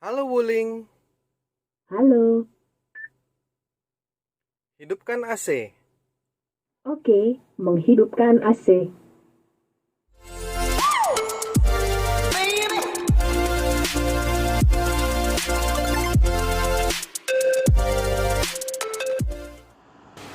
Halo Wuling, Halo, hidupkan AC. oke, menghidupkan AC.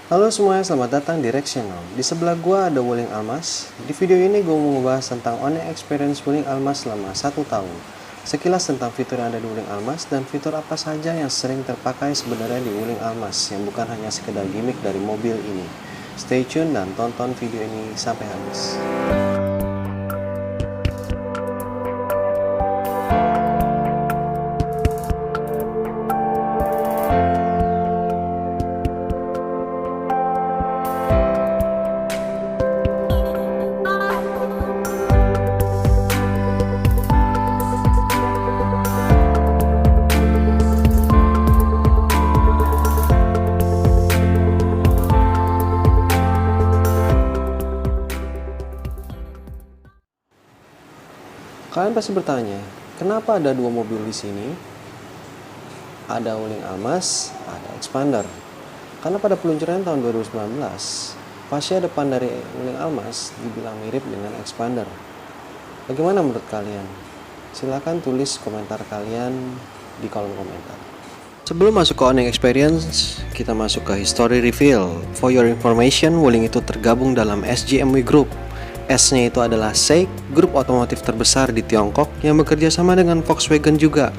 Halo semuanya, selamat datang di Rectional. Di sebelah gua ada Wuling Almas. Di video ini gua mau membahas tentang owning experience Wuling Almas selama 1 tahun. Sekilas tentang fitur yang ada di Wuling Almas dan fitur apa saja yang sering terpakai sebenarnya di Wuling Almas yang bukan hanya sekedar gimmick dari mobil ini. Stay tune dan tonton video ini sampai habis. Kalian pasti bertanya, kenapa ada dua mobil di sini? Ada Wuling Almas, ada Expander. Karena pada peluncuran tahun 2019, fascia depan dari Wuling Almas dibilang mirip dengan Expander. Bagaimana menurut kalian? Silahkan tulis komentar kalian di kolom komentar. Sebelum masuk ke owning experience, kita masuk ke history reveal. For your information, Wuling itu tergabung dalam SJMW Group. S-nya itu adalah SAIC, grup otomotif terbesar di Tiongkok yang bekerja sama dengan Volkswagen juga.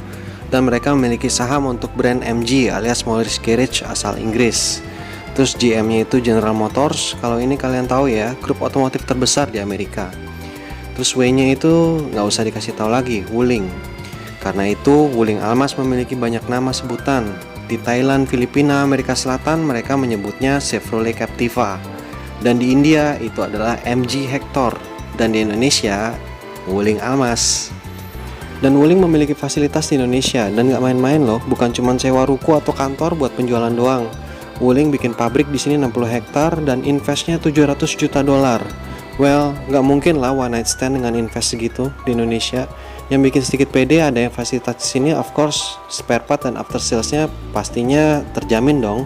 Dan mereka memiliki saham untuk brand MG alias Morris Garage asal Inggris. Terus GM-nya itu General Motors, kalau ini kalian tahu ya, grup otomotif terbesar di Amerika. Terus W-nya itu nggak usah dikasih tahu lagi, Wuling. Karena itu, Wuling Almas memiliki banyak nama sebutan. Di Thailand, Filipina, Amerika Selatan, mereka menyebutnya Chevrolet Captiva. Dan di India itu adalah MG Hector, dan di Indonesia Wuling Almas. Dan Wuling memiliki fasilitas di Indonesia dan nggak main-main loh, bukan cuma sewa ruko atau kantor buat penjualan doang. Wuling bikin pabrik di sini 60 hektar dan investnya 700 juta dolar. Well, nggak mungkin lah one night stand dengan invest segitu di Indonesia. Yang bikin sedikit pede ada yang fasilitas di sini, of course spare part dan after salesnya pastinya terjamin dong.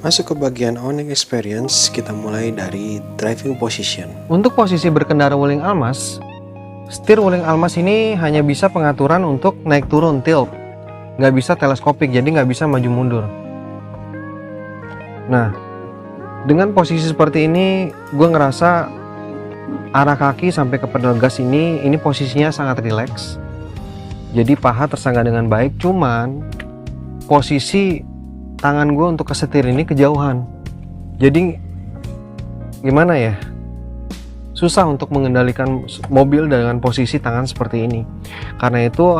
Masuk ke bagian owning experience, kita mulai dari driving position. Untuk posisi berkendara Wuling Almas, setir Wuling Almas ini hanya bisa pengaturan untuk naik turun tilt, nggak bisa teleskopik, jadi nggak bisa maju mundur. Nah, dengan posisi seperti ini, gue ngerasa arah kaki sampai ke pedal gas ini posisinya sangat rileks. Jadi paha tersangga dengan baik, cuman posisi tangan gue untuk kesetir ini kejauhan. Jadi gimana ya? Susah untuk mengendalikan mobil dengan posisi tangan seperti ini. Karena itu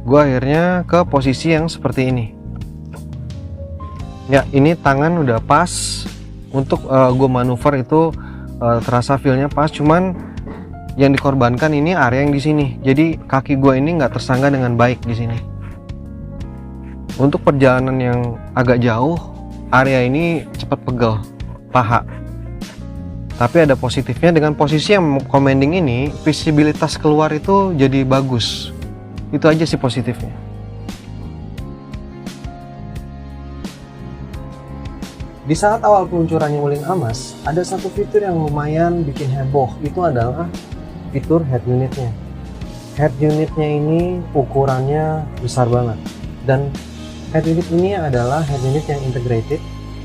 gue akhirnya ke posisi yang seperti ini. Ya, ini tangan udah pas untuk gue manuver itu terasa feel-nya pas. Cuman yang dikorbankan ini area yang di sini. Jadi kaki gue ini nggak tersangga dengan baik di sini. Untuk perjalanan yang agak jauh, area ini cepat pegel paha. Tapi ada positifnya, dengan posisi yang commanding ini, visibilitas keluar itu jadi bagus. Itu aja sih positifnya. Di saat awal peluncurannya Wuling Almas, ada satu fitur yang lumayan bikin heboh. Itu adalah fitur head unitnya. Head unitnya ini ukurannya besar banget. Dan head unit ini adalah head unit yang integrated.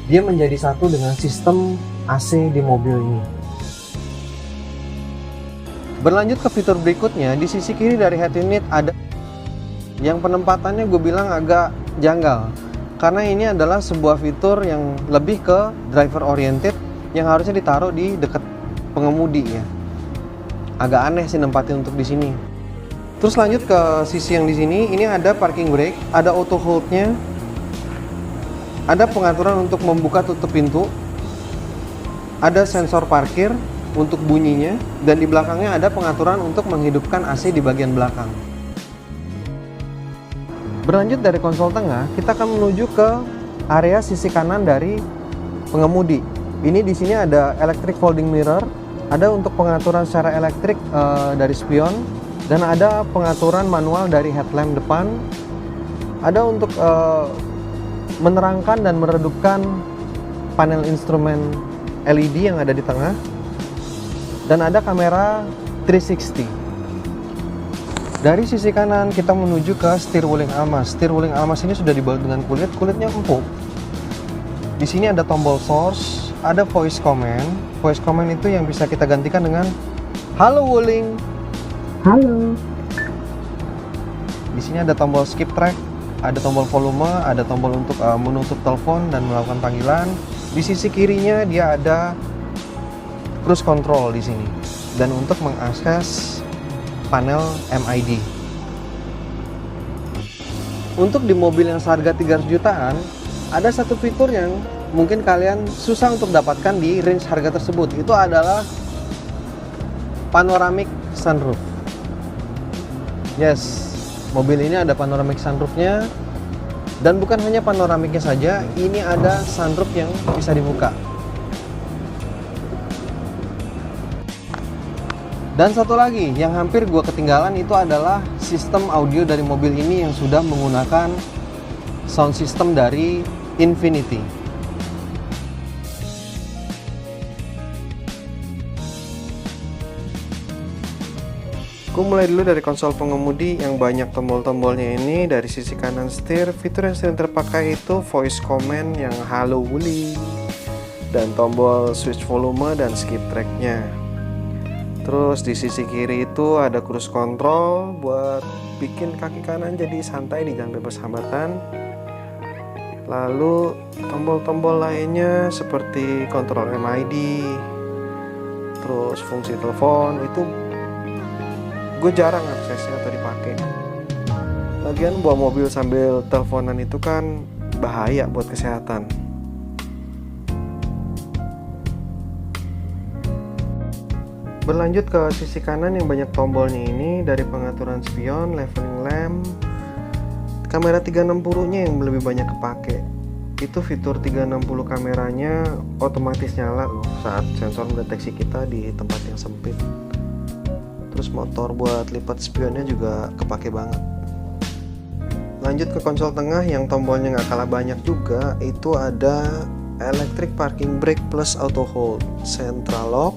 Dia menjadi satu dengan sistem AC di mobil ini. Berlanjut ke fitur berikutnya, di sisi kiri dari head unit ada yang penempatannya gue bilang agak janggal. Karena ini adalah sebuah fitur yang lebih ke driver oriented yang harusnya ditaruh di dekat pengemudi ya. Agak aneh sih nempatin untuk di sini. Terus lanjut ke sisi yang di sini, ini ada parking brake, ada auto hold-nya, ada pengaturan untuk membuka tutup pintu, ada sensor parkir untuk bunyinya, dan di belakangnya ada pengaturan untuk menghidupkan AC di bagian belakang. Berlanjut dari konsol tengah, kita akan menuju ke area sisi kanan dari pengemudi. Ini di sini ada electric folding mirror, ada untuk pengaturan secara elektrik dari spion. Dan ada pengaturan manual dari headlamp depan. Ada untuk menerangkan dan meredupkan panel instrumen LED yang ada di tengah. Dan ada kamera 360. Dari sisi kanan kita menuju ke steering almas. Steering almas ini sudah dibalut dengan kulitnya empuk. Di sini ada tombol source, ada voice command. Voice command itu yang bisa kita gantikan dengan halo Wuling. Halo. Di sini ada tombol skip track, ada tombol volume, ada tombol untuk menutup telepon dan melakukan panggilan. Di sisi kirinya dia ada cruise control di sini. Dan untuk mengakses panel MID. Untuk di mobil yang seharga 300 jutaan, ada satu fitur yang mungkin kalian susah untuk dapatkan di range harga tersebut. Itu adalah panoramic sunroof. Yes, mobil ini ada panoramic sunroofnya. Dan bukan hanya panoramiknya saja, ini ada sunroof yang bisa dibuka. Dan satu lagi yang hampir gue ketinggalan itu adalah sistem audio dari mobil ini yang sudah menggunakan sound system dari Infiniti. Gue mulai dulu dari konsol pengemudi yang banyak tombol-tombolnya ini. Dari sisi kanan setir, fitur yang sering terpakai itu voice command yang halo Wuling, dan tombol switch volume dan skip tracknya. Terus di sisi kiri itu ada cruise control buat bikin kaki kanan jadi santai di jalan bebas hambatan. Lalu tombol-tombol lainnya seperti kontrol MID, terus fungsi telepon itu gue jarang aksesnya atau dipakai. Lagian bawa mobil sambil teleponan itu kan bahaya buat kesehatan. Berlanjut ke sisi kanan yang banyak tombolnya ini, dari pengaturan spion, leveling lamp, kamera 360-nya yang lebih banyak kepake. Itu fitur 360 kameranya otomatis nyala loh saat sensor mendeteksi kita di tempat yang sempit. Terus motor buat lipat spionnya juga kepake banget. Lanjut ke konsol tengah yang tombolnya nggak kalah banyak juga, itu ada electric parking brake plus auto hold, central lock,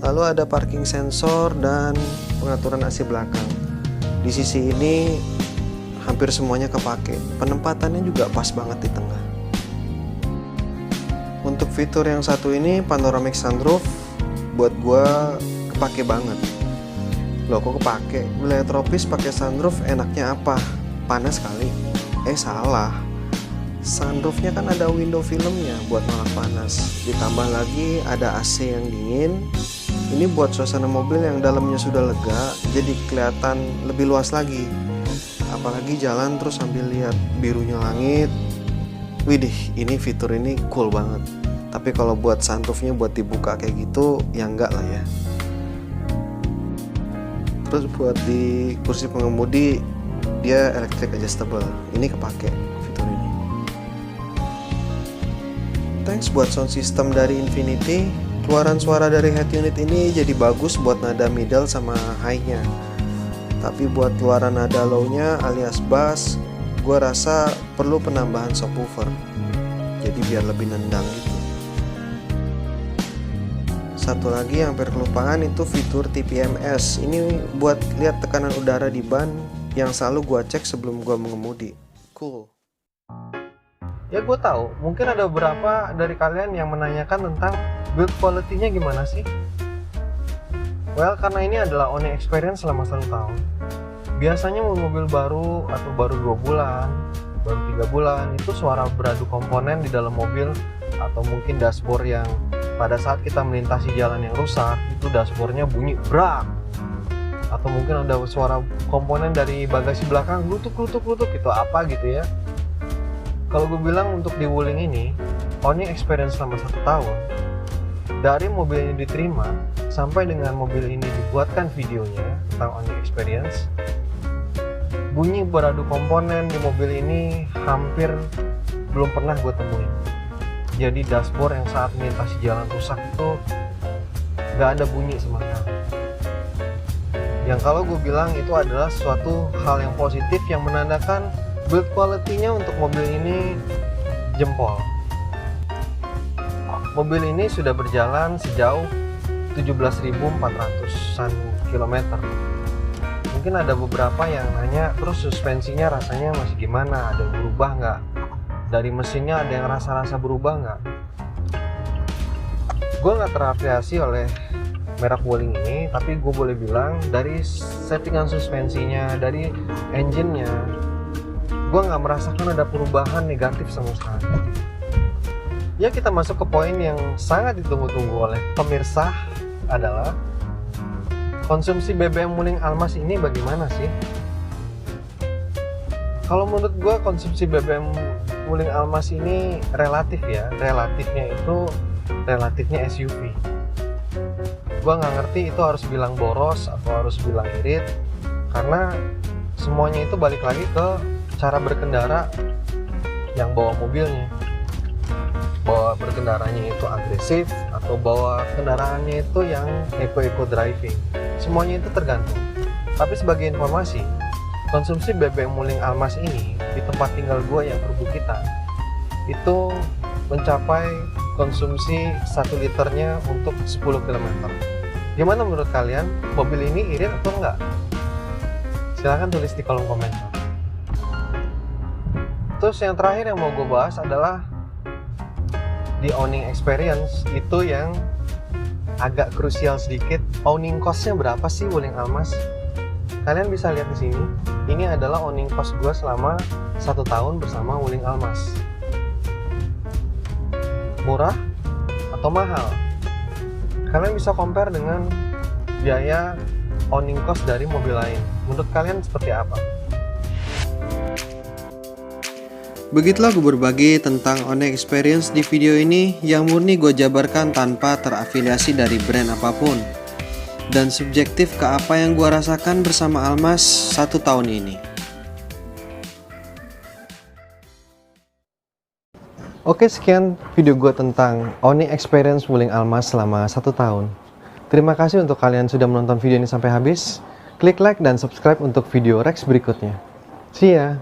lalu ada parking sensor dan pengaturan AC belakang. Di sisi ini hampir semuanya kepake. Penempatannya juga pas banget di tengah. Untuk fitur yang satu ini, panoramic sunroof, buat gua kepake banget. Loh kok kepake? Wilayah tropis pakai sunroof enaknya apa? Panas kali? Salah. Sunroofnya kan ada window filmnya buat nolak panas. Ditambah lagi ada AC yang dingin. Ini buat suasana mobil yang dalamnya sudah lega, jadi kelihatan lebih luas lagi. Apalagi jalan terus sambil lihat birunya langit. Widih, ini fitur ini cool banget. Tapi kalau buat sunroofnya buat dibuka kayak gitu, ya enggak lah ya. Terus buat di kursi pengemudi, dia electric adjustable. Ini kepake fitur ini. Thanks buat sound system dari Infiniti. Keluaran suara dari head unit ini jadi bagus buat nada middle sama high-nya. Tapi buat keluaran nada low-nya alias bass, gue rasa perlu penambahan subwoofer. Jadi biar lebih nendang gitu. Satu lagi yang hampir kelupaan itu fitur TPMS. Ini buat lihat tekanan udara di ban yang selalu gue cek sebelum gue mengemudi. Cool. Ya gue tahu, mungkin ada beberapa dari kalian yang menanyakan tentang build quality-nya gimana sih? Well, karena ini adalah owning experience selama 1 tahun. Biasanya mobil baru atau baru 2 bulan, baru 3 bulan, itu suara beradu komponen di dalam mobil, atau mungkin dashboard yang pada saat kita melintasi jalan yang rusak, itu dashboardnya bunyi brak. Atau mungkin ada suara komponen dari bagasi belakang, glutuk, itu apa gitu ya. Kalau gue bilang untuk di Wuling ini, owning experience selama 1 tahun, dari mobil ini diterima sampai dengan mobil ini dibuatkan videonya tentang owning experience, bunyi beradu komponen di mobil ini hampir belum pernah gue temuin. Jadi dashboard yang saat melintasi jalan rusak itu gak ada bunyi sama sekali. yang kalau gue bilang itu adalah suatu hal yang positif yang menandakan build quality-nya untuk mobil ini jempol. Mobil ini sudah berjalan sejauh 17.400-an kilometer. Mungkin ada beberapa yang nanya, terus suspensinya rasanya masih gimana? Ada yang berubah nggak? Dari mesinnya ada yang rasa-rasa berubah nggak? Gue nggak terafiliasi oleh merek Wuling ini, tapi gue boleh bilang dari settingan suspensinya, dari engine-nya, gue nggak merasakan ada perubahan negatif sama sekali. Ya, kita masuk ke poin yang sangat ditunggu-tunggu oleh pemirsa, adalah konsumsi BBM Wuling Almas ini bagaimana sih? Kalau menurut gue konsumsi BBM Wuling Almas ini relatif ya, relatifnya itu relatifnya SUV. Gue nggak ngerti itu harus bilang boros atau harus bilang irit, karena semuanya itu balik lagi ke cara berkendara yang bawa mobilnya. Bawa berkendaranya itu agresif atau bawa kendaraannya itu yang eco driving, semuanya itu tergantung. Tapi sebagai informasi, konsumsi BBM Wuling Almas ini di tempat tinggal gue yang perbukitan itu mencapai konsumsi 1 liternya untuk 10 km. Gimana menurut kalian? Mobil ini irit atau enggak? Silahkan tulis di kolom komentar. Terus yang terakhir yang mau gue bahas adalah di owning experience, itu yang agak krusial sedikit. Owning cost-nya berapa sih Wuling Almas? Kalian bisa lihat di sini. Ini adalah owning cost gue selama 1 tahun bersama Wuling Almas. Murah atau mahal? Kalian bisa compare dengan biaya owning cost dari mobil lain. Menurut kalian seperti apa? Begitulah gue berbagi tentang owning experience di video ini yang murni gue jabarkan tanpa terafiliasi dari brand apapun, dan subjektif ke apa yang gue rasakan bersama Almas 1 tahun ini. Oke, sekian video gue tentang owning experience Wuling Almas selama 1 tahun. Terima kasih untuk kalian sudah menonton video ini sampai habis. Klik like dan subscribe untuk video Rex berikutnya. See ya!